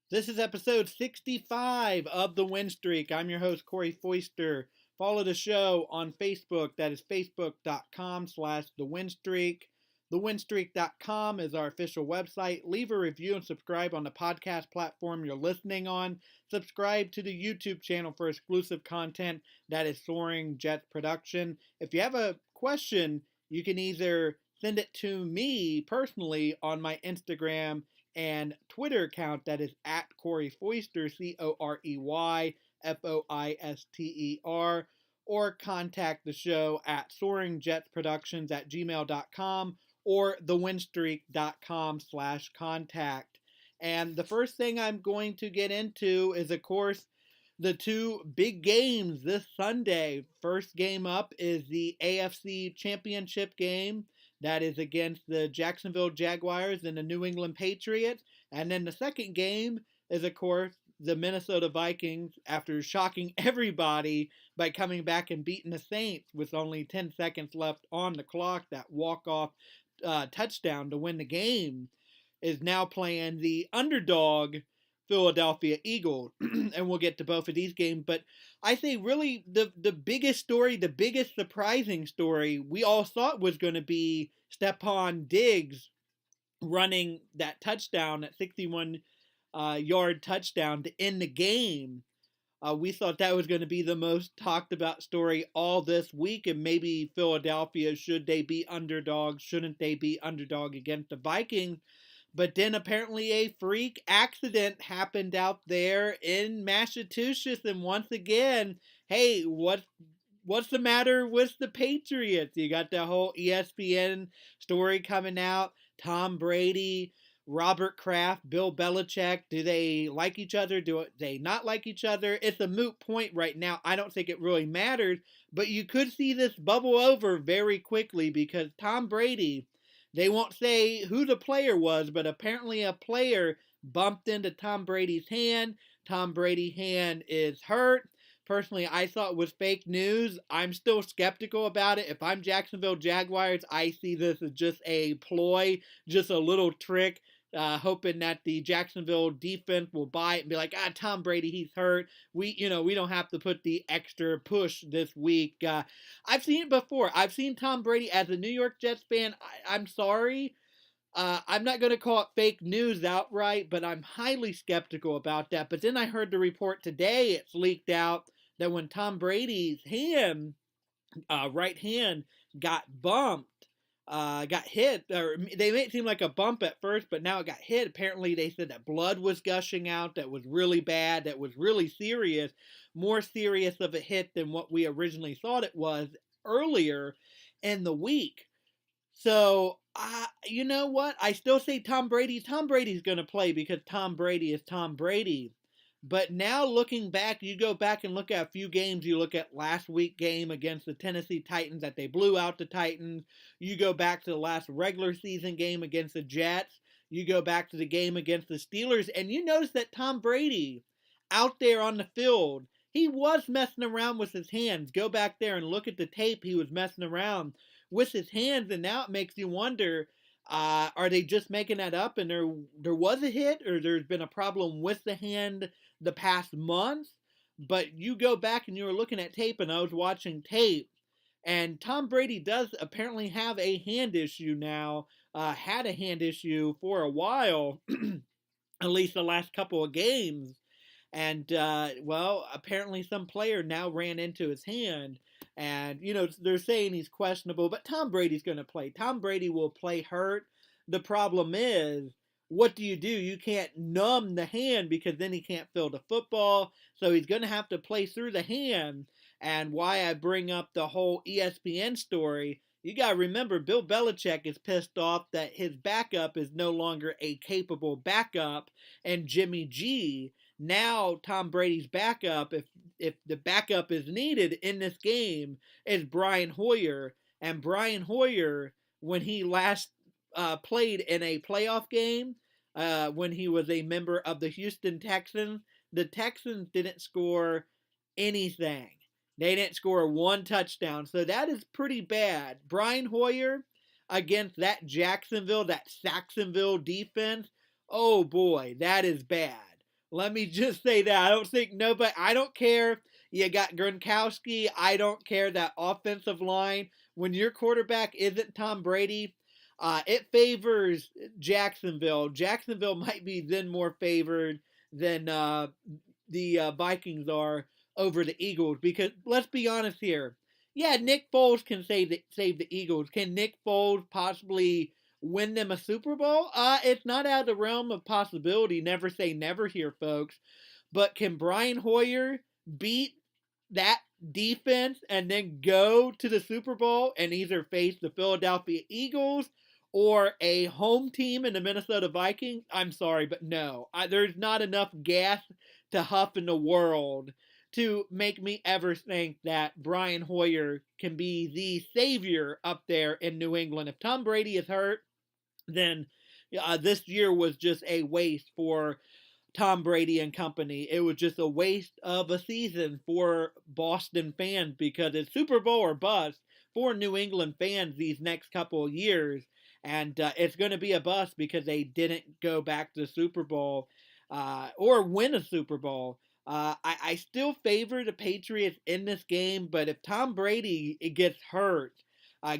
This is episode 65 of The Win Streak. I'm your host, Corey Foister. Follow the show on Facebook. That is facebook.com/TheWinStreak. TheWinStreak.com is our official website. Leave a review and subscribe on the podcast platform you're listening on. Subscribe to the YouTube channel for exclusive content. That is Soaring Jets Production. If you have a question, you can either send it to me personally on my Instagram and Twitter account, that is at Corey Foister, CoreyFoister, or contact the show at soaringjetsproductions@gmail.com or thewinstreak.com/contact. And the first thing I'm going to get into is, of course, the two big games this Sunday. First game up is the AFC Championship game. That is against the Jacksonville Jaguars and the New England Patriots. And then the second game is, of course, the Minnesota Vikings, after shocking everybody by coming back and beating the Saints with only 10 seconds left on the clock. That walk-off touchdown to win the game, is now playing the underdog Philadelphia Eagles. And we'll get to both of these games. But I say really the biggest story, the biggest surprising story we all thought was going to be Stephon Diggs running that touchdown, that 61-yard touchdown to end the game. We thought that was going to be the most talked about story all this week, and maybe Philadelphia, should they be underdogs, shouldn't they be underdog against the Vikings? But then apparently a freak accident happened out there in Massachusetts, and once again, hey, what's the matter with the Patriots? You got the whole ESPN story coming out. Tom Brady, Robert Kraft, Bill Belichick, do they like each other? Do they not like each other? It's a moot point right now. I don't think it really matters, but you could see this bubble over very quickly because Tom Brady, they won't say who the player was, but apparently a player bumped into Tom Brady's hand. Tom Brady's hand is hurt. Personally, I thought it was fake news. I'm still skeptical about it. If I'm Jacksonville Jaguars, I see this as just a ploy, just a little trick, hoping that the Jacksonville defense will buy it and be like, Tom Brady, he's hurt. We don't have to put the extra push this week. I've seen it before. I've seen Tom Brady as a New York Jets fan. I'm sorry. I'm not going to call it fake news outright, but I'm highly skeptical about that. But then I heard the report today, it's leaked out, that when Tom Brady's right hand got bumped, got hit, or they made it seem like a bump at first, but now it got hit. Apparently they said that blood was gushing out, that was really bad, that was really serious, more serious of a hit than what we originally thought it was earlier in the week. So, you know what? I still say Tom Brady. Tom Brady's going to play because Tom Brady is Tom Brady. But now looking back, you go back and look at a few games. You look at last week's game against the Tennessee Titans that they blew out the Titans. You go back to the last regular season game against the Jets. You go back to the game against the Steelers. And you notice that Tom Brady, out there on the field, he was messing around with his hands. Go back there and look at the tape. He was messing around with his hands. And now it makes you wonder, are they just making that up and there was a hit, or there's been a problem with the hand the past month? But you go back and you were looking at tape, and I was watching tape, and Tom Brady does apparently have a hand issue now, had a hand issue for a while, at least the last couple of games. And, apparently some player now ran into his hand. And, they're saying he's questionable, but Tom Brady's going to play. Tom Brady will play hurt. The problem is, what do? You can't numb the hand because then he can't feel the football. So he's going to have to play through the hand. And why I bring up the whole ESPN story, you got to remember Bill Belichick is pissed off that his backup is no longer a capable backup, and Jimmy G. Now Tom Brady's backup, if the backup is needed in this game, is Brian Hoyer. And Brian Hoyer, when he last played in a playoff game, when he was a member of the Houston Texans, the Texans didn't score anything. They didn't score one touchdown. So that is pretty bad. Brian Hoyer against that Saxonville defense, oh boy, that is bad. Let me just say that. I don't think nobody, I don't care. You got Gronkowski. I don't care that offensive line. When your quarterback isn't Tom Brady, it favors Jacksonville. Jacksonville might be then more favored than the Vikings are over the Eagles because let's be honest here. Yeah, Nick Foles can save the Eagles. Can Nick Foles possibly win them a Super Bowl? It's not out of the realm of possibility. Never say never here, folks. But can Brian Hoyer beat that defense and then go to the Super Bowl and either face the Philadelphia Eagles or a home team in the Minnesota Vikings? I'm sorry, but no. There's not enough gas to huff in the world to make me ever think that Brian Hoyer can be the savior up there in New England. If Tom Brady is hurt, then this year was just a waste for Tom Brady and company. It was just a waste of a season for Boston fans because it's Super Bowl or bust for New England fans these next couple of years. And it's going to be a bust because they didn't go back to the Super Bowl or win a Super Bowl. I still favor the Patriots in this game, but if Tom Brady gets hurt,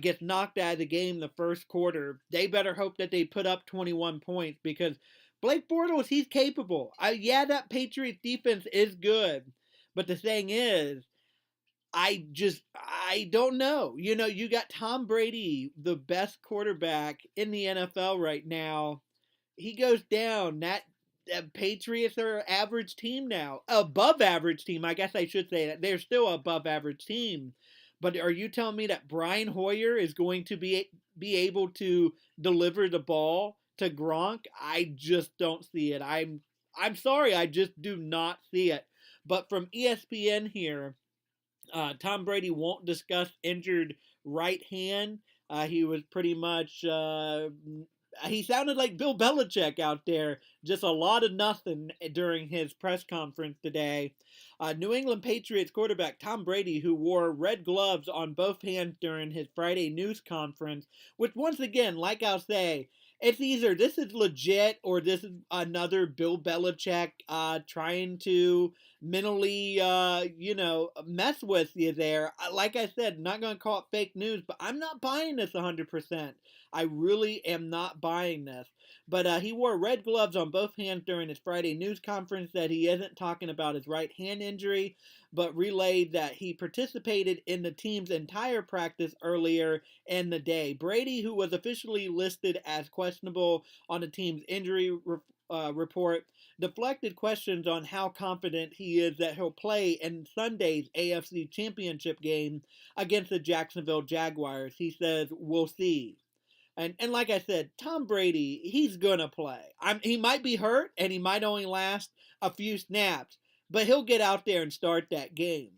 gets knocked out of the game the first quarter, they better hope that they put up 21 points because Blake Bortles, he's capable. Yeah, that Patriots defense is good, but the thing is, I don't know. You got Tom Brady, the best quarterback in the NFL right now. He goes down. That Patriots are an average team now, above average team. I guess I should say that they're still above average team. But are you telling me that Brian Hoyer is going to be able to deliver the ball to Gronk? I just don't see it. I'm sorry, I just do not see it. But from ESPN here, Tom Brady won't discuss injured right hand. He was pretty much he sounded like Bill Belichick out there, just a lot of nothing during his press conference today. New England Patriots quarterback Tom Brady, who wore red gloves on both hands during his Friday news conference, which once again, like I'll say, it's either this is legit or this is another Bill Belichick trying to mentally, mess with you there. Like I said, not going to call it fake news, but I'm not buying this 100%. I really am not buying this. But he wore red gloves on both hands during his Friday news conference, that he isn't talking about his right hand injury, but relayed that he participated in the team's entire practice earlier in the day. Brady, who was officially listed as questionable on the team's injury report, deflected questions on how confident he is that he'll play in Sunday's AFC Championship game against the Jacksonville Jaguars. He says, "We'll see." And like I said, Tom Brady, he's gonna play. He might be hurt and he might only last a few snaps, but he'll get out there and start that game.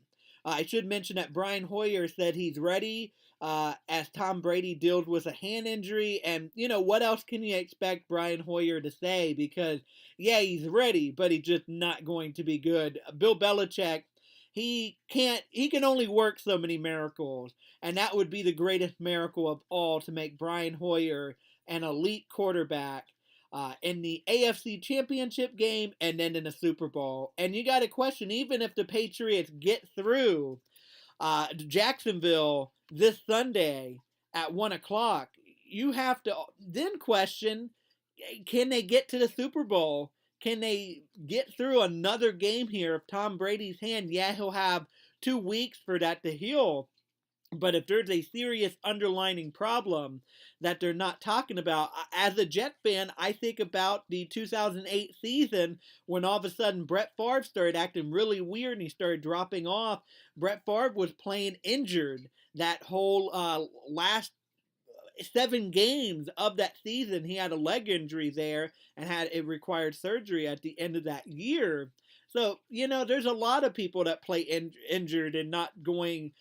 I should mention that Brian Hoyer said he's ready as Tom Brady deals with a hand injury. And, what else can you expect Brian Hoyer to say? Because, yeah, he's ready, but he's just not going to be good. Bill Belichick, he can only work so many miracles. And that would be the greatest miracle of all, to make Brian Hoyer an elite quarterback in the AFC Championship game and then in the Super Bowl. And you got to question, even if the Patriots get through Jacksonville this Sunday at 1 o'clock, you have to then question, can they get to the Super Bowl? Can they get through another game here of Tom Brady's hand? Yeah, he'll have 2 weeks for that to heal. But if there's a serious underlining problem that they're not talking about, as a Jet fan, I think about the 2008 season when all of a sudden Brett Favre started acting really weird and he started dropping off. Brett Favre was playing injured that whole last 7 games of that season. He had a leg injury there and it required surgery at the end of that year. So, there's a lot of people that play injured and not going,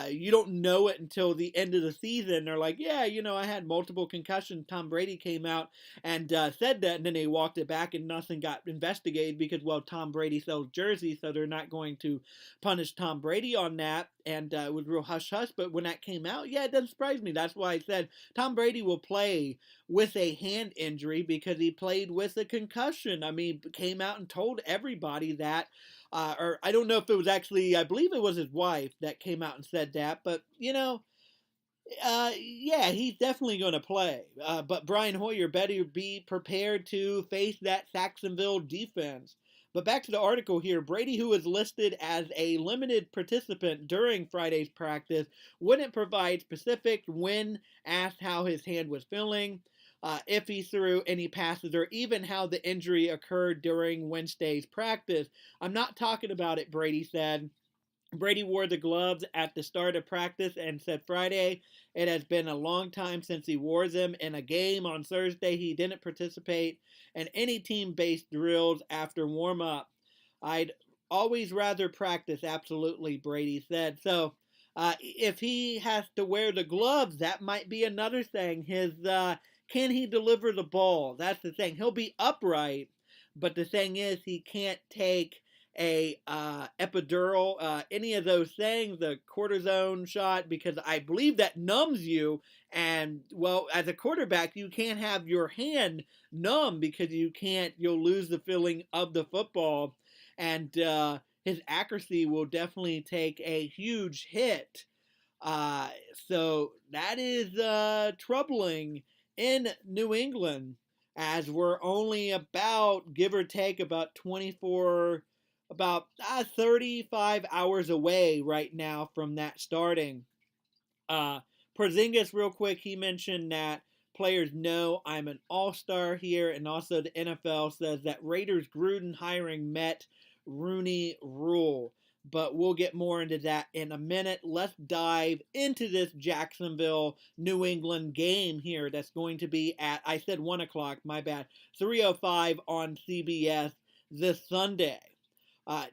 you don't know it until the end of the season. They're like, yeah, I had multiple concussions. Tom Brady came out and said that, and then they walked it back and nothing got investigated because, well, Tom Brady sells jerseys, so they're not going to punish Tom Brady on that. And it was real hush-hush, but when that came out, yeah, it doesn't surprise me. That's why I said Tom Brady will play with a hand injury because he played with a concussion. I mean, came out and told everybody that. Or I don't know if it was actually, I believe it was his wife that came out and said that. But, yeah, he's definitely going to play. But Brian Hoyer better be prepared to face that Jacksonville defense. But back to the article here. Brady, who was listed as a limited participant during Friday's practice, wouldn't provide specifics when asked how his hand was feeling, if he threw any passes, or even how the injury occurred during Wednesday's practice. I'm not talking about it, Brady said. Brady wore the gloves at the start of practice and said Friday, it has been a long time since he wore them in a game. On Thursday, he didn't participate in any team-based drills after warm-up. I'd always rather practice, absolutely, Brady said. So, if he has to wear the gloves, that might be another thing. Can he deliver the ball? That's the thing. He'll be upright, but the thing is, he can't take a epidural, any of those things, the cortisone shot, because I believe that numbs you. And well, as a quarterback, you can't have your hand numb because you'll lose the feeling of the football, and his accuracy will definitely take a huge hit. Uh, so that is troubling in New England, as we're only about, give or take, about 35 hours away right now from that starting. Uh, Porzingis, real quick, he mentioned that players know I'm an all-star here, and also the NFL says that Raiders Gruden hiring met Rooney Rule. But we'll get more into that in a minute. Let's dive into this Jacksonville New England game here that's going to be at, I said 1 o'clock, my bad, 3:05 on CBS this Sunday.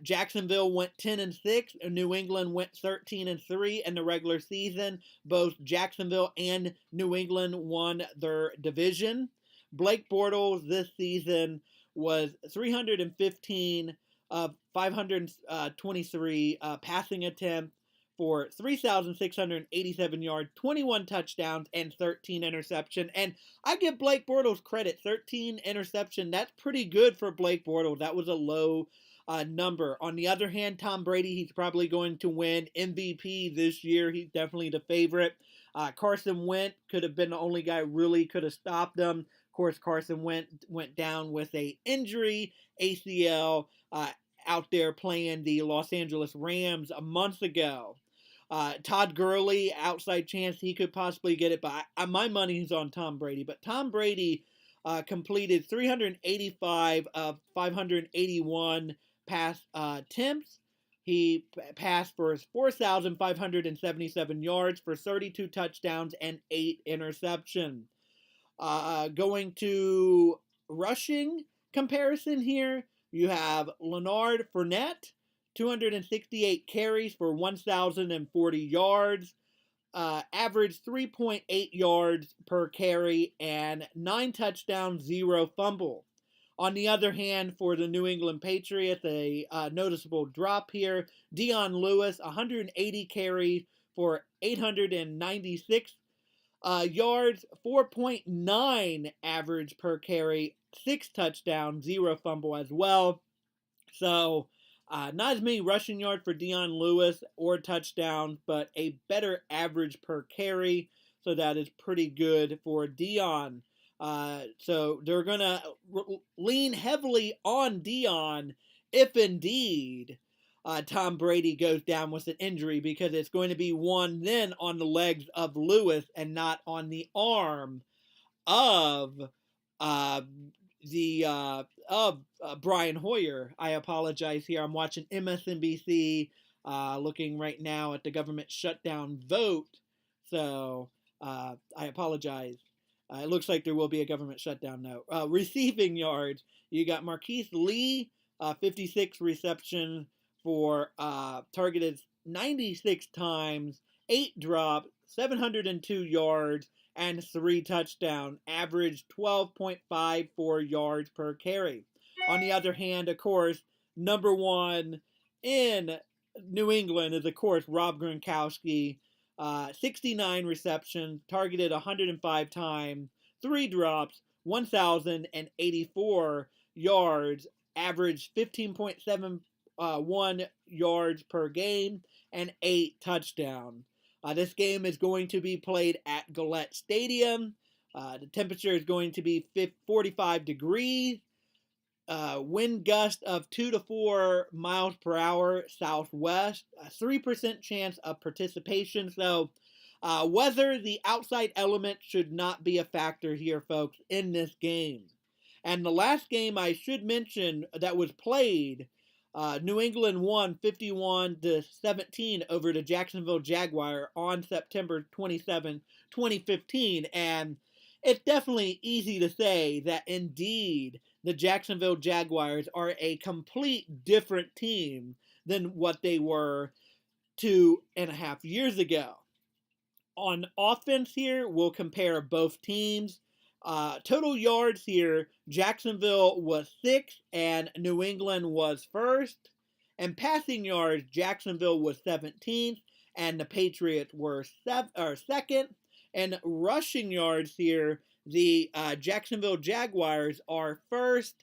Jacksonville went 10-6, and New England went 13-3 in the regular season. Both Jacksonville and New England won their division. Blake Bortles this season was 315 of 523 passing attempts for 3,687 yards, 21 touchdowns, and 13 interception. And I give Blake Bortles credit. 13 interception. That's pretty good for Blake Bortles. That was a low number. On the other hand, Tom Brady, he's probably going to win MVP this year. He's definitely the favorite. Carson Wentz could have been the only guy really could have stopped them. Of course, Carson went down with a injury, ACL, out there playing the Los Angeles Rams a month ago. Todd Gurley, outside chance he could possibly get it, but my money's on Tom Brady. But Tom Brady completed 385 of 581 pass attempts. He passed for 4,577 yards for 32 touchdowns and 8 interceptions. Going to rushing comparison here, you have Leonard Fournette, 268 carries for 1,040 yards, averaged 3.8 yards per carry, and 9 touchdowns, 0 fumble. On the other hand, for the New England Patriots, a noticeable drop here. Dion Lewis, 180 carries for 896 yards, 4.9 average per carry, 6 touchdowns, 0 fumble as well. So, not as many rushing yards for Dion Lewis or touchdowns, but a better average per carry. So that is pretty good for Dion. So they're going to lean heavily on Dion if indeed Tom Brady goes down with an injury, because it's going to be one then on the legs of Lewis and not on the arm of Brian Hoyer. I apologize here. I'm watching MSNBC, looking right now at the government shutdown vote. So I apologize. It looks like there will be a government shutdown now. Receiving yards, you got Marquise Lee, 56 receptions for targeted 96 times, 8 drops, 702 yards, and 3 touchdowns, averaged 12.54 yards per carry. On the other hand, of course, number one in New England is, of course, Rob Gronkowski. 69 receptions, targeted 105 times, 3 drops, 1,084 yards, averaged 15.71 yards per game, and 8 touchdowns. This game is going to be played at Gillette Stadium. The temperature is going to be 45 degrees. Wind gust of 2 to 4 miles per hour southwest. A 3% chance of participation. So, weather, the outside element, should not be a factor here, folks, in this game. And the last game I should mention that was played, New England won 51-17 over the Jacksonville Jaguars on September 27, 2015. And it's definitely easy to say that indeed the Jacksonville Jaguars are a complete different team than what they were 2.5 years ago. On offense here, we'll compare both teams. Total yards here, Jacksonville was 6th and New England was 1st. And passing yards, Jacksonville was 17th and the Patriots were 2nd. And rushing yards here, the Jacksonville Jaguars are 1st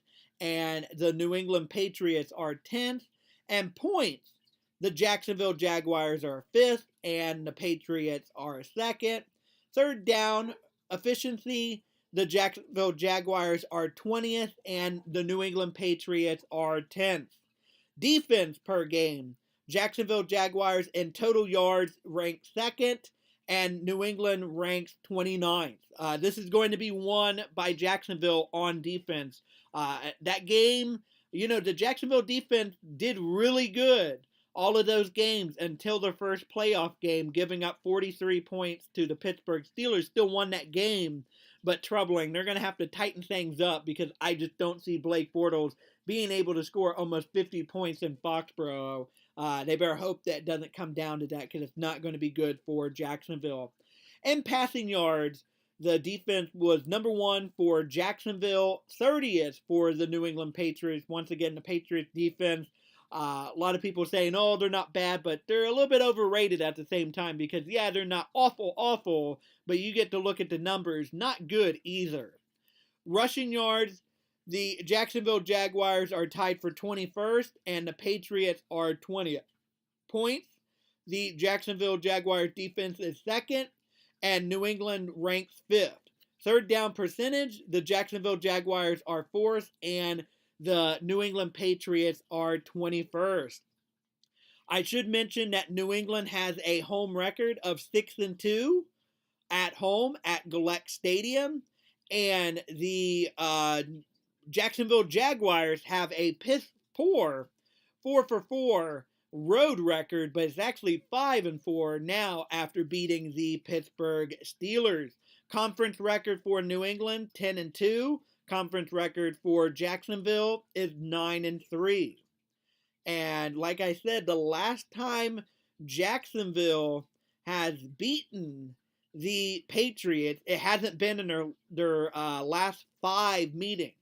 and the New England Patriots are 10th. And points, the Jacksonville Jaguars are 5th and the Patriots are 2nd. Third down efficiency, the Jacksonville Jaguars are 20th and the New England Patriots are 10th. Defense per game, Jacksonville Jaguars in total yards rank 2nd and New England ranks 29th. This is going to be won by Jacksonville on defense. That game, the Jacksonville defense did really good all of those games until their first playoff game, giving up 43 points to the Pittsburgh Steelers. Still won that game, but troubling. They're going to have to tighten things up because I just don't see Blake Bortles being able to score almost 50 points in Foxborough. They better hope that doesn't come down to that because it's not going to be good for Jacksonville. In passing yards, the defense was number 1 for Jacksonville, 30th for the New England Patriots. Once again, the Patriots defense, a lot of people saying, oh, they're not bad, but they're a little bit overrated at the same time because, yeah, they're not awful, but you get to look at the numbers, not good either. Rushing yards, the Jacksonville Jaguars are tied for 21st, and the Patriots are 20th. Points, the Jacksonville Jaguars defense is 2nd, and New England ranks 5th. Third down percentage, the Jacksonville Jaguars are 4th, and the New England Patriots are 21st. I should mention that New England has a home record of 6-2 at home at Gillette Stadium, and the Jacksonville Jaguars have a piss poor 4-4 road record, but it's actually 5-4 now after beating the Pittsburgh Steelers. Conference record for New England, 10-2. Conference record for Jacksonville is 9-3. And like I said, the last time Jacksonville has beaten the Patriots, it hasn't been in their last 5 meetings.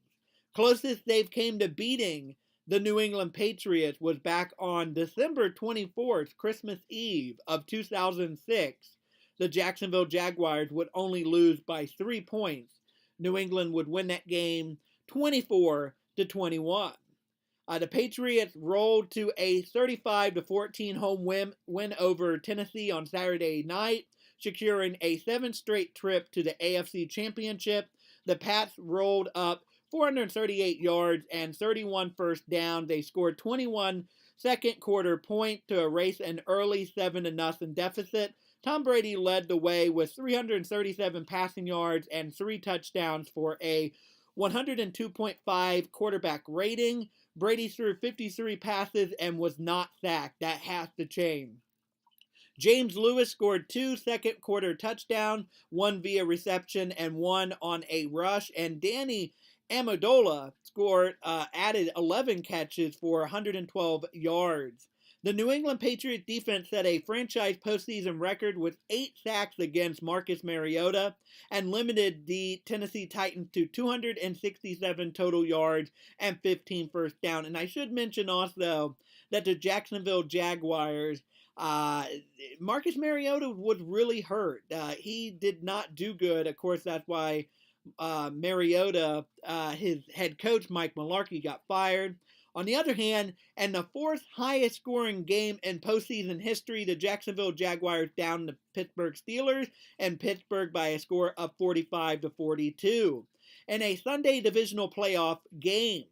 Closest they've came to beating the New England Patriots was back on December 24th, Christmas Eve of 2006. The Jacksonville Jaguars would only lose by 3 points. New England would win that game 24-21. The Patriots rolled to a 35-14 home win over Tennessee on Saturday night, securing a 7th straight trip to the AFC Championship. The Pats rolled up 438 yards and 31 first down. They scored 21 second quarter points to erase an early 7-0 deficit. Tom Brady led the way with 337 passing yards and 3 touchdowns for a 102.5 quarterback rating. Brady threw 53 passes and was not sacked. That has to change. James Lewis scored 2 second quarter touchdowns, 1 via reception and 1 on a rush. And Danny Amendola added 11 catches for 112 yards. The New England Patriots defense set a franchise postseason record with 8 sacks against Marcus Mariota and limited the Tennessee Titans to 267 total yards and 15 first down. And I should mention also that the Jacksonville Jaguars, Marcus Mariota was really hurt. He did not do good. Of course, that's why Mariota, his head coach, Mike Mularkey, got fired. On the other hand, and the fourth highest scoring game in postseason history, the Jacksonville Jaguars down the Pittsburgh Steelers, and Pittsburgh by a score of 45-42. In a Sunday divisional playoff game,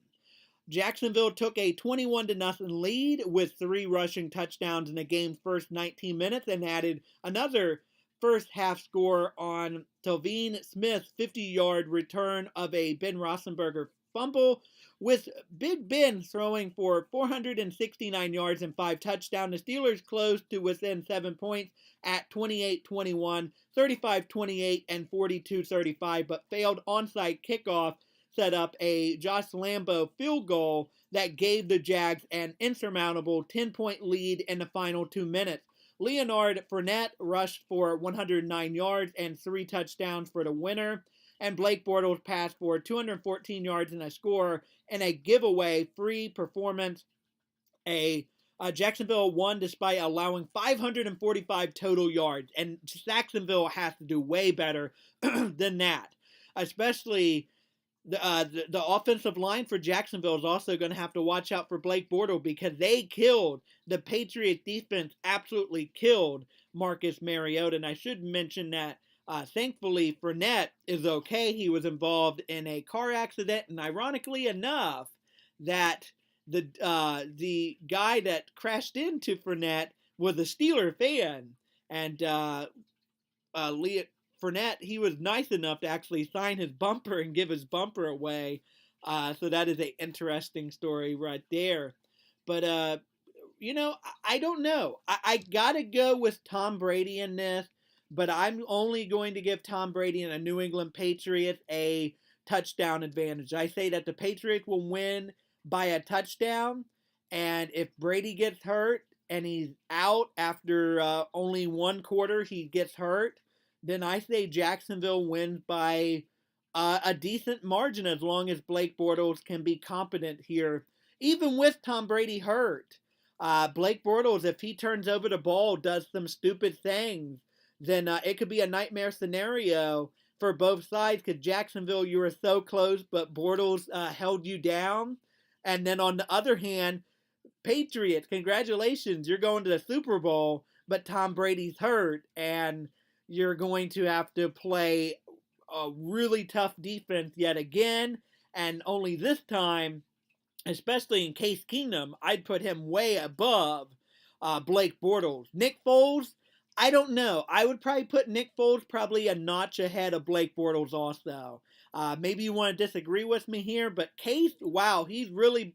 Jacksonville took a 21-0 lead with 3 rushing touchdowns in the game's first 19 minutes and added another first half score on Telvin Smith's 50-yard return of a Ben Roethlisberger fumble, with Big Ben throwing for 469 yards and 5 touchdowns. The Steelers closed to within 7 points at 28-21, 35-28, and 42-35, but failed onside kickoff set up a Josh Lambo field goal that gave the Jags an insurmountable 10-point lead in the final 2 minutes. Leonard Fournette rushed for 109 yards and 3 touchdowns for the winner, and Blake Bortles passed for 214 yards and a score in a giveaway free performance. Jacksonville won despite allowing 545 total yards, and Jacksonville has to do way better than that, especially the offensive line for Jacksonville is also going to have to watch out for Blake Bortles, because they killed the Patriots defense, absolutely killed Marcus Mariota. And I should mention that thankfully Fournette is okay. He was involved in a car accident, and ironically enough, that the guy that crashed into Fournette was a Steeler fan, and Fournette, he was nice enough to actually sign his bumper and give his bumper away. So that is an interesting story right there. But, I don't know. I got to go with Tom Brady in this, but I'm only going to give Tom Brady and the New England Patriots a touchdown advantage. I say that the Patriots will win by a touchdown, and if Brady gets hurt and he's out after only 1 quarter, he gets hurt, then I say Jacksonville wins by a decent margin, as long as Blake Bortles can be competent here. Even with Tom Brady hurt, Blake Bortles, if he turns over the ball, does some stupid things, then it could be a nightmare scenario for both sides, because Jacksonville, you were so close, but Bortles held you down. And then on the other hand, Patriots, congratulations, you're going to the Super Bowl, but Tom Brady's hurt, and you're going to have to play a really tough defense yet again, and only this time, especially in Case Keenum, I'd put him way above Blake Bortles. Nick Foles, I don't know. I would probably put Nick Foles probably a notch ahead of Blake Bortles also. Maybe you want to disagree with me here, but Case, wow, he's really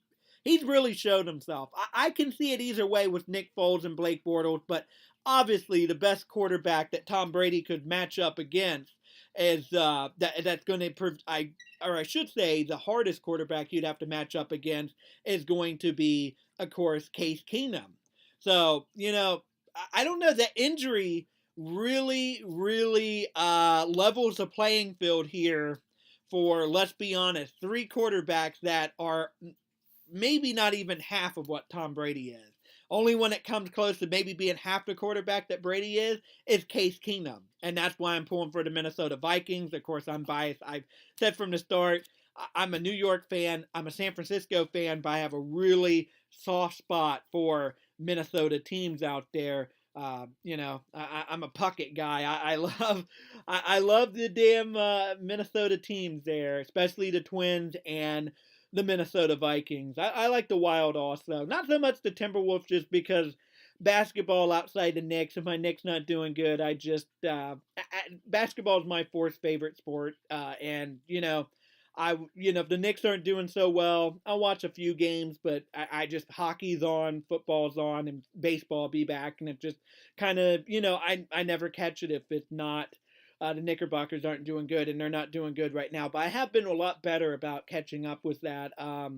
showed himself. I can see it either way with Nick Foles and Blake Bortles, but obviously the best quarterback that Tom Brady could match up against is that's going to I should say the hardest quarterback you'd have to match up against is going to be, of course, Case Keenum. So, I don't know, that injury really levels the playing field here for, let's be honest, 3 quarterbacks that are maybe not even half of what Tom Brady is. Only one that comes close to maybe being half the quarterback that Brady is Case Keenum. And that's why I'm pulling for the Minnesota Vikings. Of course, I'm biased. I've said from the start, I'm a New York fan. I'm a San Francisco fan, but I have a really soft spot for Minnesota teams out there. I'm a Puckett guy. I love the damn Minnesota teams there, especially the Twins and the Minnesota Vikings. I like the Wild also. Not so much the Timberwolves, just because basketball outside the Knicks, if my Knicks not doing good, I just basketball is my 4th favorite sport, and if the Knicks aren't doing so well, I'll watch a few games, but I just, hockey's on, football's on, and baseball will be back, and it just kind of, I never catch it if it's not. The Knickerbockers aren't doing good, and they're not doing good right now. But I have been a lot better about catching up with that. I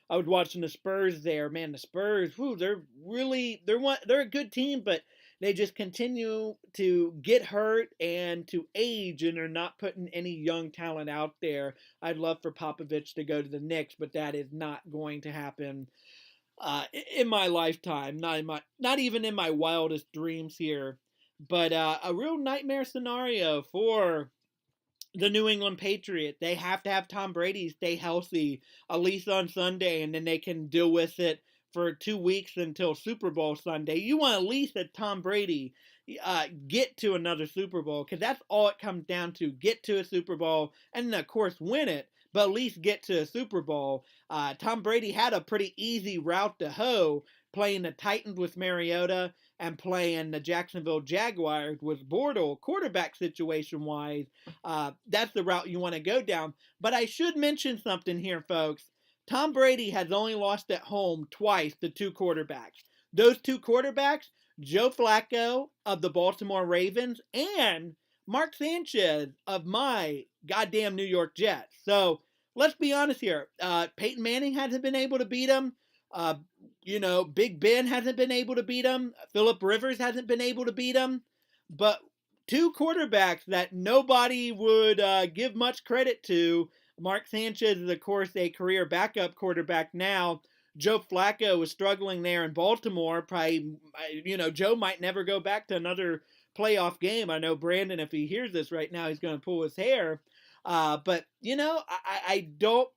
was watching the Spurs there. Man, the Spurs, they're a good team, but they just continue to get hurt and to age, and they're not putting any young talent out there. I'd love for Popovich to go to the Knicks, but that is not going to happen in my lifetime. Not even in my wildest dreams here. But a real nightmare scenario for the New England Patriots. They have to have Tom Brady stay healthy at least on Sunday, and then they can deal with it for 2 weeks until Super Bowl Sunday. You want at least that Tom Brady get to another Super Bowl, because that's all it comes down to. Get to a Super Bowl, and then, of course, win it, but at least get to a Super Bowl. Tom Brady had a pretty easy route to hoe, playing the Titans with Mariota and playing the Jacksonville Jaguars with Bortles, quarterback situation-wise. That's the route you want to go down. But I should mention something here, folks. Tom Brady has only lost at home twice to two quarterbacks. Those two quarterbacks, Joe Flacco of the Baltimore Ravens and Mark Sanchez of my goddamn New York Jets. So let's be honest here. Peyton Manning hasn't been able to beat him. Big Ben hasn't been able to beat him. Phillip Rivers hasn't been able to beat him. But two quarterbacks that nobody would give much credit to. Mark Sanchez is, of course, a career backup quarterback now. Joe Flacco was struggling there in Baltimore. Probably, Joe might never go back to another playoff game. I know Brandon, if he hears this right now, he's going to pull his hair. But, I don't,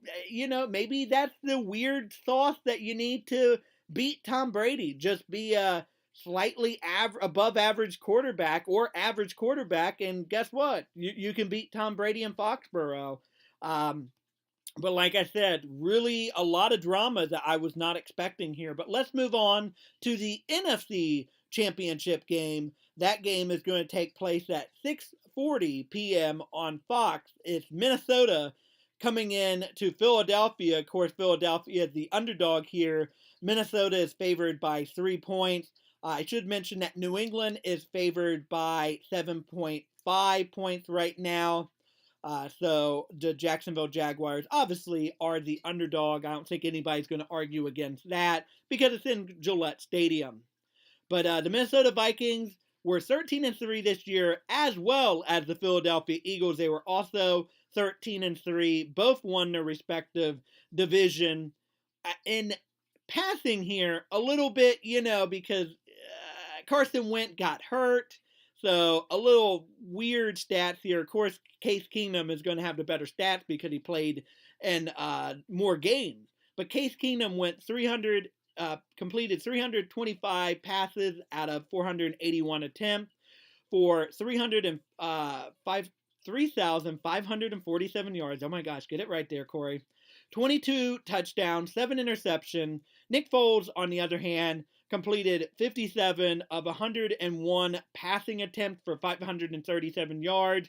maybe that's the weird sauce that you need to beat Tom Brady. Just be a slightly above average quarterback or average quarterback, and guess what? You can beat Tom Brady in Foxborough. But like I said, really a lot of drama that I was not expecting here. But let's move on to the NFC Championship game. That game is going to take place at 6:40 p.m. on Fox. It's Minnesota coming in to Philadelphia. Of course, Philadelphia is the underdog here. Minnesota is favored by 3 points. I should mention that New England is favored by 7.5 points right now. So the Jacksonville Jaguars obviously are the underdog. I don't think anybody's going to argue against that because it's in Gillette Stadium. But the Minnesota Vikings were 13-3 this year, as well as the Philadelphia Eagles. They were also 13-3. Both won their respective division. In passing here, a little bit, because Carson Wentz got hurt. So a little weird stats here. Of course, Case Keenum is going to have the better stats because he played in more games. But Case Keenum completed 325 passes out of 481 attempts for 3,547 yards. Oh my gosh, get it right there, Corey. 22 touchdowns, 7 interceptions. Nick Foles, on the other hand, completed 57 of 101 passing attempts for 537 yards,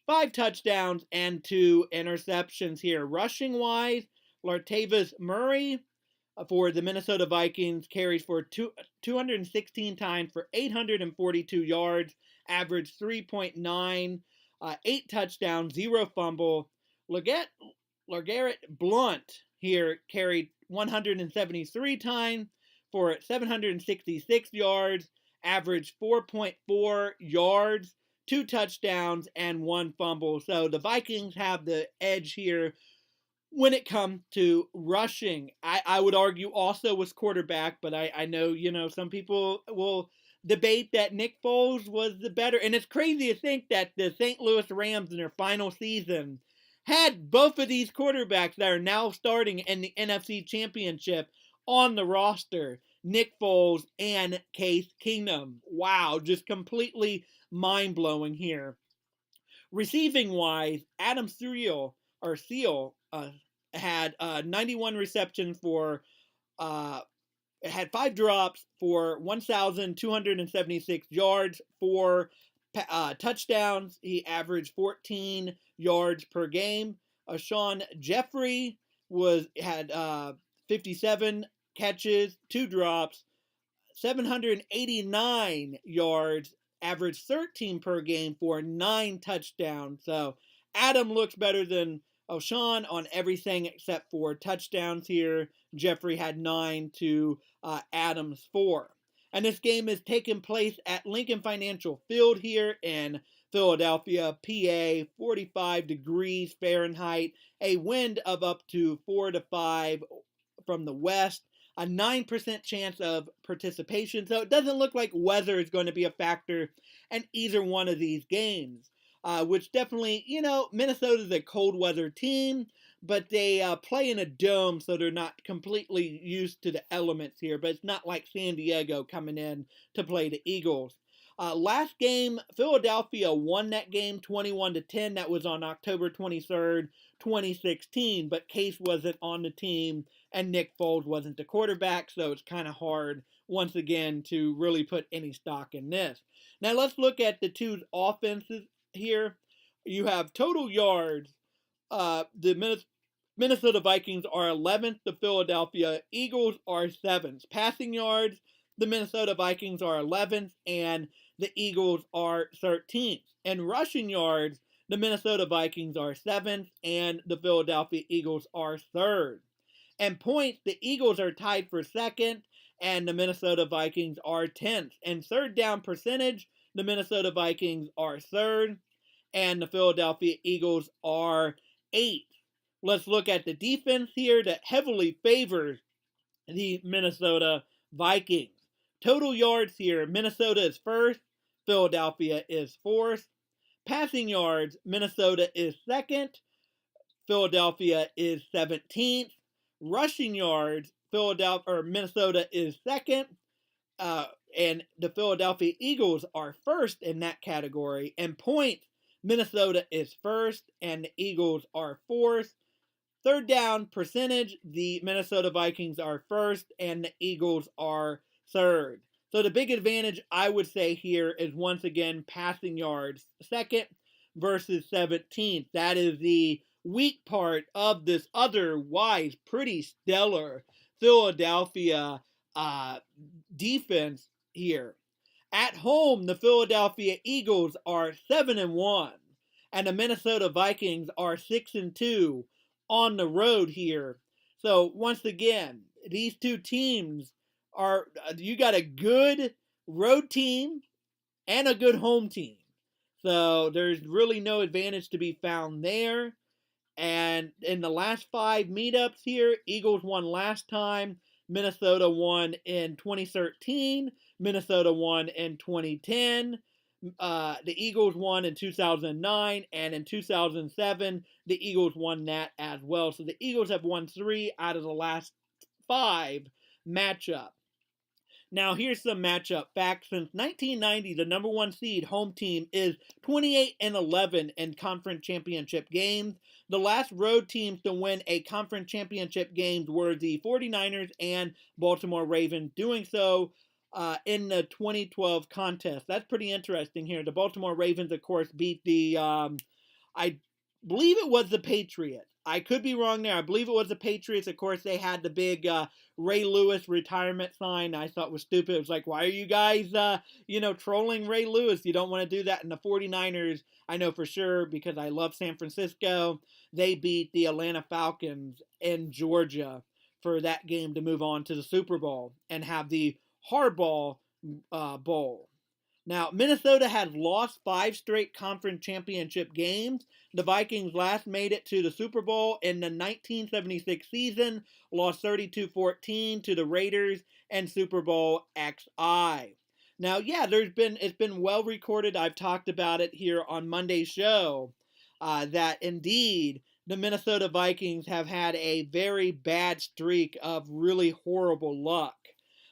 5 touchdowns, and 2 interceptions here. Rushing-wise, Latavius Murray for the Minnesota Vikings carries for 216 times for 842 yards, averaged 3.9, 8 touchdowns, 0 fumble. LeGarrette Blount here carried 173 times for 766 yards, averaged 4.4 yards, 2 touchdowns, and 1 fumble. So the Vikings have the edge here when it comes to rushing. I would argue also with quarterback, but I know, some people will debate that Nick Foles was the better. And it's crazy to think that the St. Louis Rams in their final season had both of these quarterbacks that are now starting in the NFC Championship on the roster, Nick Foles and Case Keenum. Wow, just completely mind-blowing here. Receiving-wise, Adam Thielen had 91 receptions for, had 5 drops for 1,276 yards, 4 touchdowns. He averaged 14 yards per game. Sean Jeffrey had 57 catches, 2 drops, 789 yards, averaged 13 per game for 9 touchdowns. So Adam looks better than O'Shawn on everything except for touchdowns here. Jeffrey had 9 to Adams 4. And this game is taking place at Lincoln Financial Field here in Philadelphia, PA, 45 degrees Fahrenheit, a wind of up to 4 to 5 from the west, a 9% chance of participation. So it doesn't look like weather is going to be a factor in either one of these games. which definitely, Minnesota's a cold weather team, but they play in a dome, so they're not completely used to the elements here. But it's not like San Diego coming in to play the Eagles. Last game, Philadelphia won that game 21-10. That was on October 23rd, 2016. But Case wasn't on the team, and Nick Foles wasn't the quarterback, so it's kind of hard once again to really put any stock in this. Now let's look at the two offenses here. You have total yards. The Minnesota Vikings are 11th. The Philadelphia Eagles are 7th. Passing yards, the Minnesota Vikings are 11th, and the Eagles are 13th. And rushing yards, the Minnesota Vikings are 7th, and the Philadelphia Eagles are 3rd. And points, the Eagles are tied for 2nd, and the Minnesota Vikings are 10th. And third down percentage, the Minnesota Vikings are 3rd, and the Philadelphia Eagles are 8th. Let's look at the defense here that heavily favors the Minnesota Vikings. Total yards here, Minnesota is 1st, Philadelphia is 4th. Passing yards, Minnesota is 2nd, Philadelphia is 17th. Rushing yards, Minnesota is 2nd, and the Philadelphia Eagles are 1st in that category. And points, Minnesota is 1st, and the Eagles are 4th. Third down percentage, the Minnesota Vikings are 1st, and the Eagles are 3rd. So the big advantage, I would say here, is once again passing yards 2nd versus 17th. That is the weak part of this otherwise pretty stellar Philadelphia defense here. At home, the Philadelphia Eagles are 7-1, and the Minnesota Vikings are 6-2 on the road here. So once again, these two teams you got a good road team and a good home team. So there's really no advantage to be found there. And in the last 5 meetups here, Eagles won last time, Minnesota won in 2013, Minnesota won in 2010, the Eagles won in 2009, and in 2007, the Eagles won that as well. So the Eagles have won 3 out of the last 5 matchups. Now, here's some matchup facts. Since 1990, the number 1 seed home team is 28-11 in conference championship games. The last road teams to win a conference championship games were the 49ers and Baltimore Ravens, doing so in the 2012 contest. That's pretty interesting here. The Baltimore Ravens, of course, beat I believe it was the Patriots. I could be wrong there. I believe it was the Patriots. Of course, they had the big Ray Lewis retirement sign. I thought was stupid. It was like, why are you guys, trolling Ray Lewis? You don't want to do that. And the 49ers, I know for sure because I love San Francisco. They beat the Atlanta Falcons in Georgia for that game to move on to the Super Bowl and have the Harbaugh Bowl. Now, Minnesota has lost 5 straight conference championship games. The Vikings last made it to the Super Bowl in the 1976 season, lost 32-14 to the Raiders and Super Bowl XI. Now, yeah, it's been well recorded. I've talked about it here on Monday's show, that indeed the Minnesota Vikings have had a very bad streak of really horrible luck.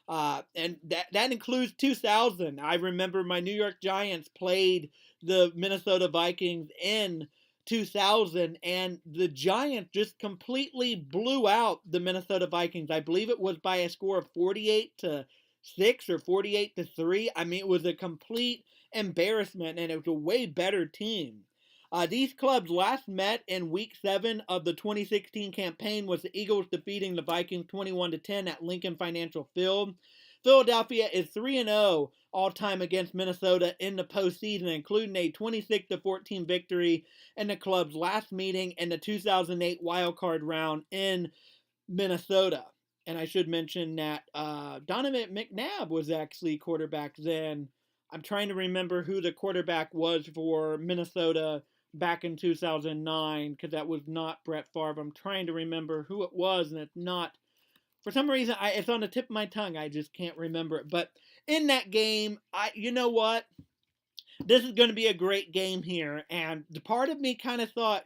And that includes 2000. I remember my New York Giants played the Minnesota Vikings in 2000, and the Giants just completely blew out the Minnesota Vikings. I believe it was by a score of 48-6 or 48-3. I mean, it was a complete embarrassment, and it was a way better team. These clubs last met in Week 7 of the 2016 campaign, with the Eagles defeating the Vikings 21-10 at Lincoln Financial Field. Philadelphia is 3-0 all-time against Minnesota in the postseason, including a 26-14 victory in the club's last meeting in the 2008 wildcard round in Minnesota. And I should mention that Donovan McNabb was actually quarterback then. I'm trying to remember who the quarterback was for Minnesota back in 2009, because that was not Brett Favre. I'm trying to remember who it was, and it's not. For some reason, it's on the tip of my tongue. I just can't remember it. But in that game, you know what? this is going to be a great game here. And the part of me kind of thought,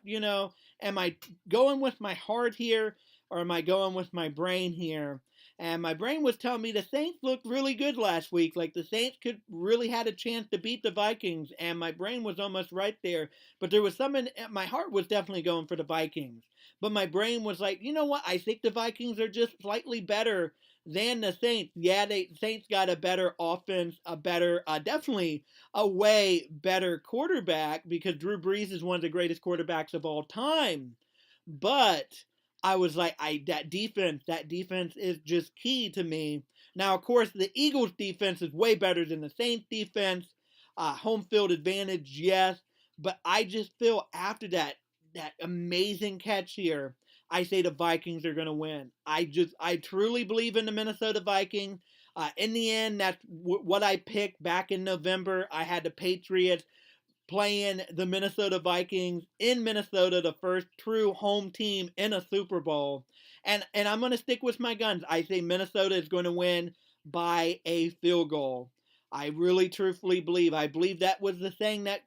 am I going with my heart here or am I going with my brain here? And my brain was telling me the Saints looked really good last week. Like the Saints could really had a chance to beat the Vikings, and my brain was almost right there. But there was something. My heart was definitely going for the Vikings, but my brain was like, you know what? I think the Vikings are just slightly better than the Saints. Yeah, the Saints got a better offense, a better, definitely a way better quarterback because Drew Brees is one of the greatest quarterbacks of all time. But I was like, that defense is just key to me. Now, of course, the Eagles' defense is way better than the Saints' defense. Home field advantage, yes, but I just feel after that amazing catch here, I say the Vikings are going to win. I truly believe in the Minnesota Vikings. In the end, that's what I picked back in November. I had the Patriots playing the Minnesota Vikings in Minnesota, the first true home team in a Super Bowl. And I'm going to stick with my guns. I say Minnesota is going to win by a field goal. I really truthfully believe. I believe that was the thing that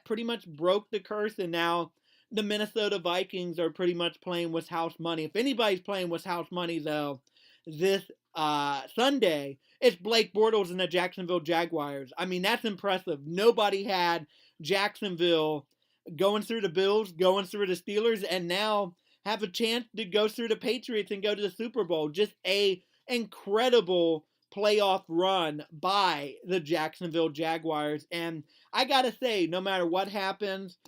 pretty much broke the curse, and now the Minnesota Vikings are pretty much playing with house money. If anybody's playing with house money though, this Sunday, it's Blake Bortles and the Jacksonville Jaguars. I mean, that's impressive. Nobody had Jacksonville going through the Bills, going through the Steelers, and now have a chance to go through the Patriots and go to the Super Bowl. Just a incredible playoff run by the Jacksonville Jaguars. And I gotta say, no matter what happens,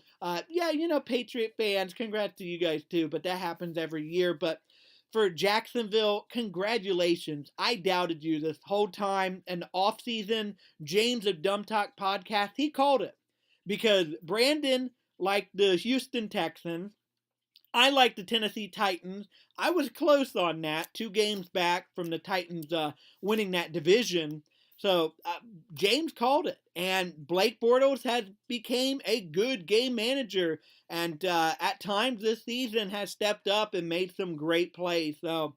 yeah, Patriot fans, congrats to you guys too, but that happens every year. But for Jacksonville, congratulations. I doubted you this whole time. In the offseason, James of Dumb Talk Podcast, he called it. Because Brandon liked the Houston Texans. I like the Tennessee Titans. I was close on that, 2 games back from the Titans winning that division. So James called it, and Blake Bortles has became a good game manager, and at times this season has stepped up and made some great plays. So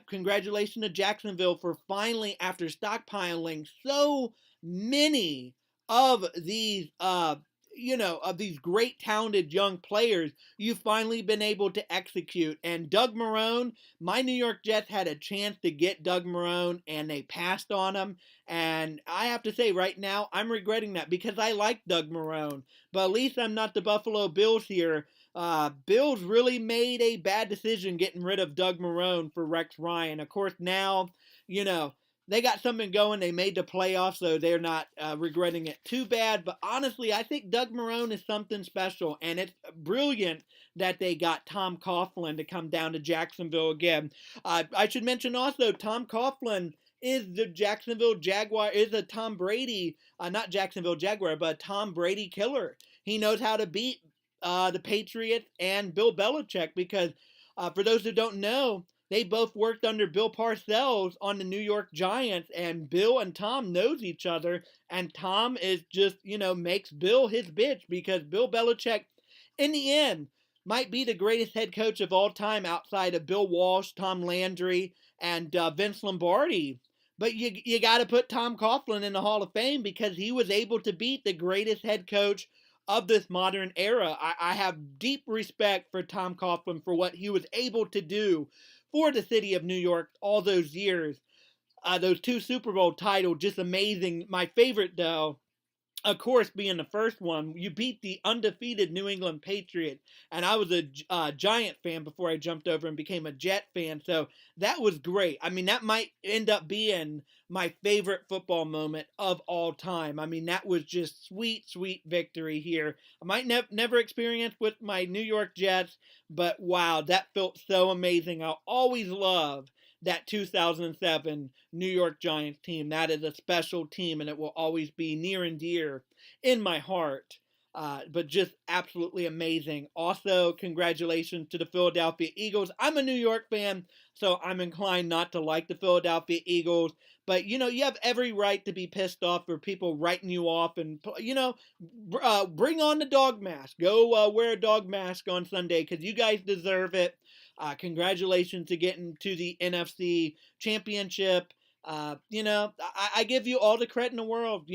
congratulations to Jacksonville for finally, after stockpiling so many of these of these great talented young players, you've finally been able to execute. And Doug Marrone, my New York Jets had a chance to get Doug Marrone and they passed on him. And I have to say right now, I'm regretting that because I like Doug Marrone. But at least I'm not the Buffalo Bills here. Bills really made a bad decision getting rid of Doug Marrone for Rex Ryan. Of course, now, they got something going. They made the playoffs, so they're not regretting it too bad. But honestly, I think Doug Marrone is something special, and it's brilliant that they got Tom Coughlin to come down to Jacksonville again. I should mention also Tom Coughlin is the Jacksonville Jaguar, is a Tom Brady, not Jacksonville Jaguar, but Tom Brady killer. He knows how to beat the Patriots and Bill Belichick because for those who don't know, they both worked under Bill Parcells on the New York Giants, and Bill and Tom knows each other, and Tom is just, makes Bill his bitch because Bill Belichick, in the end, might be the greatest head coach of all time outside of Bill Walsh, Tom Landry, and Vince Lombardi. But you got to put Tom Coughlin in the Hall of Fame because he was able to beat the greatest head coach of this modern era. I have deep respect for Tom Coughlin for what he was able to do for the city of New York all those years. Those 2 Super Bowl titles, just amazing. My favorite, though, of course, being the first one, you beat the undefeated New England Patriots. And I was a Giant fan before I jumped over and became a Jet fan. So that was great. I mean, that might end up being my favorite football moment of all time. I mean, that was just sweet, sweet victory here. I might never experience with my New York Jets, but wow, that felt so amazing. I'll always love that 2007 New York Giants team. That is a special team, and it will always be near and dear in my heart. But just absolutely amazing. Also, congratulations to the Philadelphia Eagles. I'm a New York fan, so I'm inclined not to like the Philadelphia Eagles. But, you have every right to be pissed off for people writing you off and, bring on the dog mask. Go wear a dog mask on Sunday because you guys deserve it. Congratulations to getting to the NFC Championship. I give you all the credit in the world.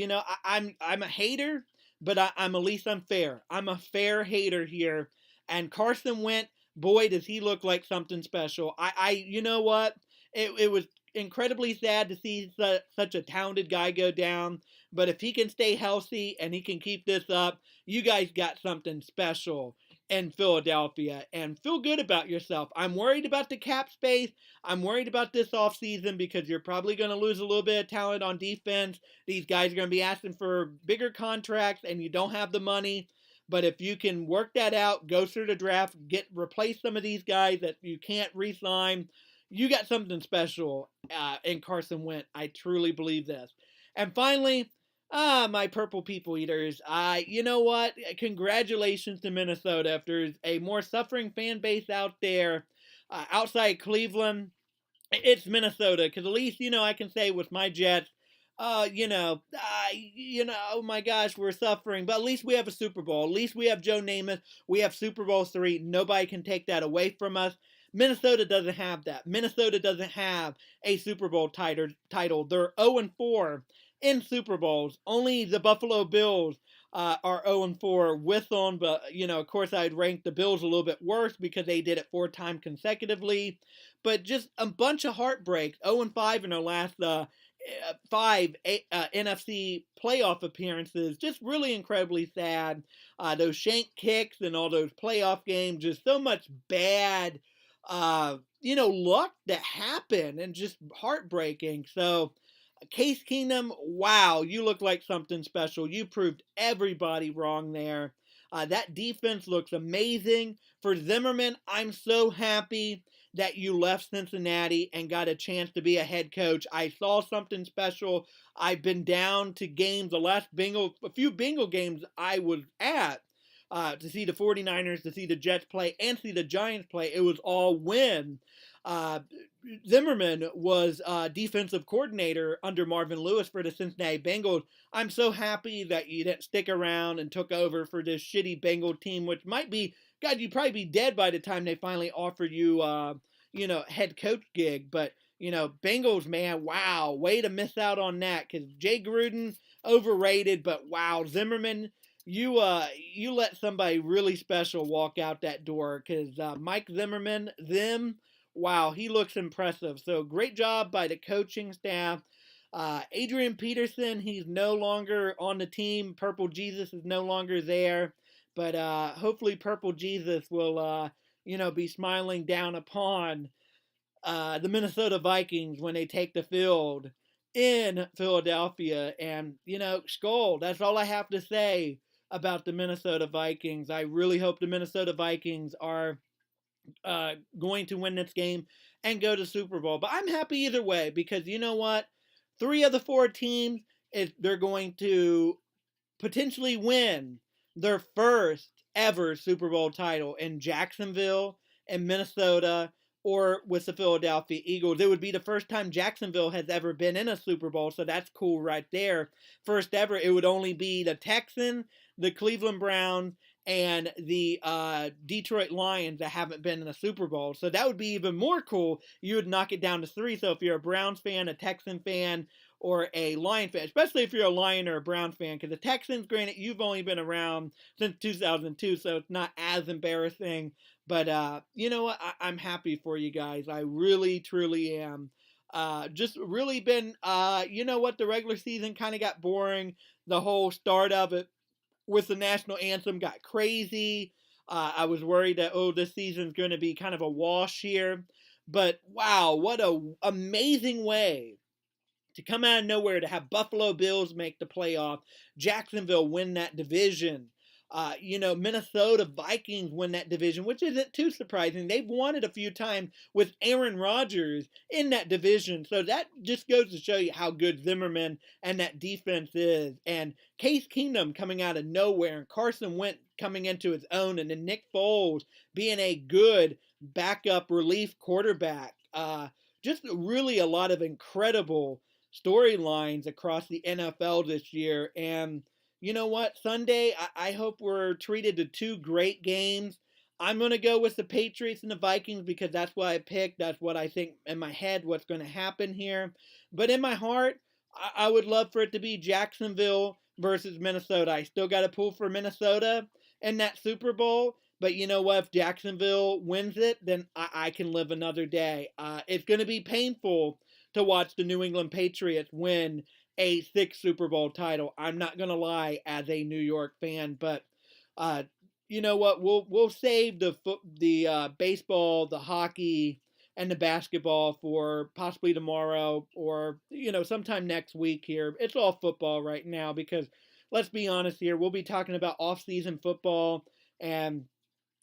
I'm a hater, but I'm at least I'm fair. I'm a fair hater here. And Carson Wentz, boy, does he look like something special. You know what? It was incredibly sad to see such a talented guy go down. But if he can stay healthy and he can keep this up, you guys got something special in Philadelphia. And feel good about yourself. I'm worried about the cap space. I'm worried about this offseason because you're probably going to lose a little bit of talent on defense. These guys are going to be asking for bigger contracts and you don't have the money. But if you can work that out, go through the draft, replace some of these guys that you can't re-sign, you got something special in Carson Wentz. I truly believe this. And finally, my purple people eaters. You know what? Congratulations to Minnesota. If there's a more suffering fan base out there, outside Cleveland, it's Minnesota, because at least I can say with my Jets, oh my gosh, we're suffering, but at least we have a Super Bowl. At least we have Joe Namath. We have Super Bowl III. Nobody can take that away from us. Minnesota doesn't have that. Minnesota doesn't have a Super Bowl title. They're 0-4 in Super Bowls. Only the Buffalo Bills are 0-4 with them, but of course, I'd rank the Bills a little bit worse because they did it 4 times consecutively. But just a bunch of heartbreaks. 0-5 in their last 5 NFC playoff appearances. Just really incredibly sad. Those shank kicks and all those playoff games. Just so much bad, luck that happened and just heartbreaking. So, Case Keenum, wow, you look like something special. You proved everybody wrong there. That defense looks amazing. For Zimmerman, I'm so happy that you left Cincinnati and got a chance to be a head coach. I saw something special. I've been down to games, a few Bengal games I was at, to see the 49ers, to see the Jets play, and see the Giants play. It was all win. Zimmerman was defensive coordinator under Marvin Lewis for the Cincinnati Bengals. I'm so happy that you didn't stick around and took over for this shitty Bengal team, which might be, God, you'd probably be dead by the time they finally offered you, head coach gig. But, Bengals, man, wow, way to miss out on that, because Jay Gruden, overrated, but wow, Zimmerman, you let somebody really special walk out that door, because Mike Zimmerman, wow, he looks impressive. So great job by the coaching staff. Adrian Peterson, he's no longer on the team. Purple Jesus is no longer there. But hopefully Purple Jesus will, be smiling down upon the Minnesota Vikings when they take the field in Philadelphia. And, Skull, that's all I have to say about the Minnesota Vikings. I really hope the Minnesota Vikings are going to win this game and go to Super Bowl. But I'm happy either way, because you know what? 3 of the 4 teams, they're going to potentially win their first ever Super Bowl title in Jacksonville and Minnesota, or with the Philadelphia Eagles. It would be the first time Jacksonville has ever been in a Super Bowl, so that's cool right there. First ever. It would only be the Texans, the Cleveland Browns, and the Detroit Lions that haven't been in a Super Bowl. So that would be even more cool. You would knock it down to 3. So if you're a Browns fan, a Texan fan, or a Lion fan, especially if you're a Lion or a Browns fan, because the Texans, granted, you've only been around since 2002, so it's not as embarrassing. But you know what? I'm happy for you guys. I really, truly am. Just really been, the regular season kind of got boring. The whole start of it with the national anthem got crazy. I was worried that, this season's going to be kind of a wash here. But wow, what a amazing way to come out of nowhere to have Buffalo Bills make the playoff, Jacksonville win that division, Minnesota Vikings win that division, which isn't too surprising. They've won it a few times with Aaron Rodgers in that division. So that just goes to show you how good Zimmerman and that defense is. And Case Keenum coming out of nowhere, and Carson Wentz coming into his own, and then Nick Foles being a good backup relief quarterback. Just really a lot of incredible storylines across the NFL this year. And you know what? Sunday, I hope we're treated to 2 great games. I'm going to go with the Patriots and the Vikings because that's what I picked. That's what I think in my head what's going to happen here. But in my heart, I would love for it to be Jacksonville versus Minnesota. I still got to pull for Minnesota in that Super Bowl. But you know what? If Jacksonville wins it, then I can live another day. It's going to be painful to watch the New England Patriots win a sixth Super Bowl title. I'm not going to lie as a New York fan, but uh, you know what? We'll save the baseball, the hockey, and the basketball for possibly tomorrow or sometime next week. Here, it's all football right now because let's be honest here. We'll be talking about off-season football, and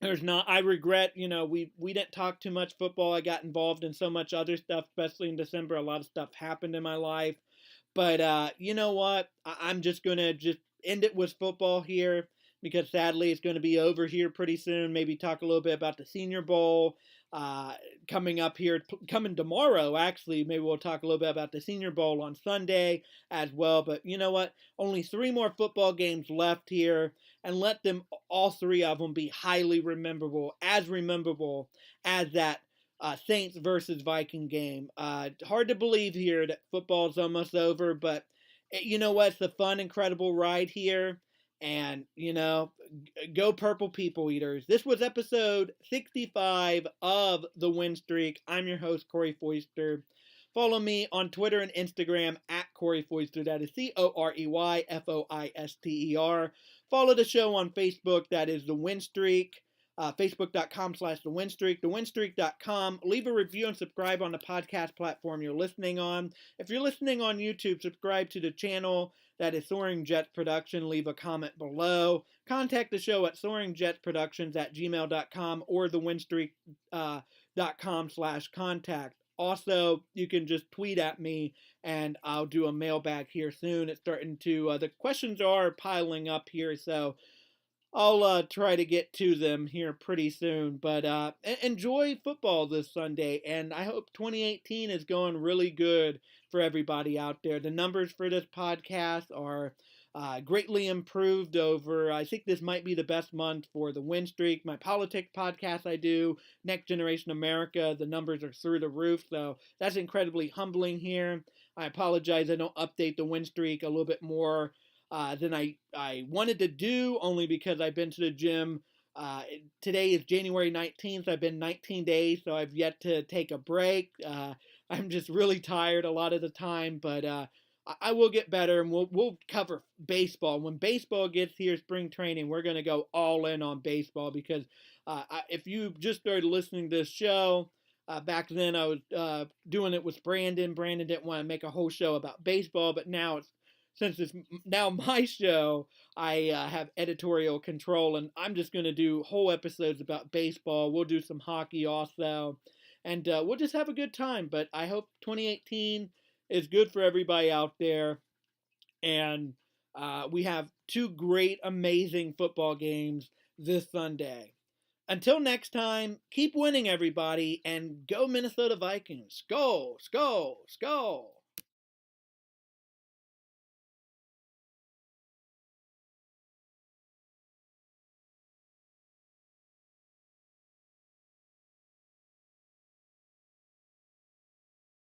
there's not. I regret. We didn't talk too much football. I got involved in so much other stuff, especially in December. A lot of stuff happened in my life. But you know what? I'm just gonna just end it with football here because sadly it's going to be over here pretty soon. Maybe talk a little bit about the Senior Bowl uh, coming up here, coming tomorrow. Actually, maybe we'll talk a little bit about the Senior Bowl on Sunday as well. But you know what? Only 3 more football games left here, and let them all 3 of them be highly memorable as that Saints versus Viking game. Hard to believe here that football's almost over, but you know what? It's a fun, incredible ride here. And, go Purple People Eaters. This was episode 65 of The Win Streak. I'm your host, Corey Foister. Follow me on Twitter and Instagram at Corey Foister. That is CoreyFoister. Follow the show on Facebook. That is The Win Streak. Facebook.com/TheWinStreak, TheWinStreak.com. Leave a review and subscribe on the podcast platform you're listening on. If you're listening on YouTube, subscribe to the channel. That is Soaring Jets Production. Leave a comment below. Contact the show at soaringjetsproductions@gmail.com or thewinstreak.com/contact. Also, you can just tweet at me and I'll do a mailbag here soon. It's starting to, the questions are piling up here, so I'll try to get to them here pretty soon. But enjoy football this Sunday, and I hope 2018 is going really good for everybody out there. The numbers for this podcast are greatly improved over, I think this might be the best month for the Win Streak. My politics podcast I do, Next Generation America, the numbers are through the roof, so that's incredibly humbling here. I apologize I don't update the Win Streak a little bit more than I wanted to do, only because I've been to the gym. Today is January 19th. I've been 19 days, so I've yet to take a break. I'm just really tired a lot of the time, but I will get better, and we'll cover baseball. When baseball gets here, spring training, we're going to go all in on baseball because if you just started listening to this show, back then I was doing it with Brandon. Brandon didn't want to make a whole show about baseball, but since it's now my show, I have editorial control, and I'm just going to do whole episodes about baseball. We'll do some hockey also, and we'll just have a good time. But I hope 2018 is good for everybody out there, and we have 2 great, amazing football games this Sunday. Until next time, keep winning, everybody, and go Minnesota Vikings. Skol, skol, skol.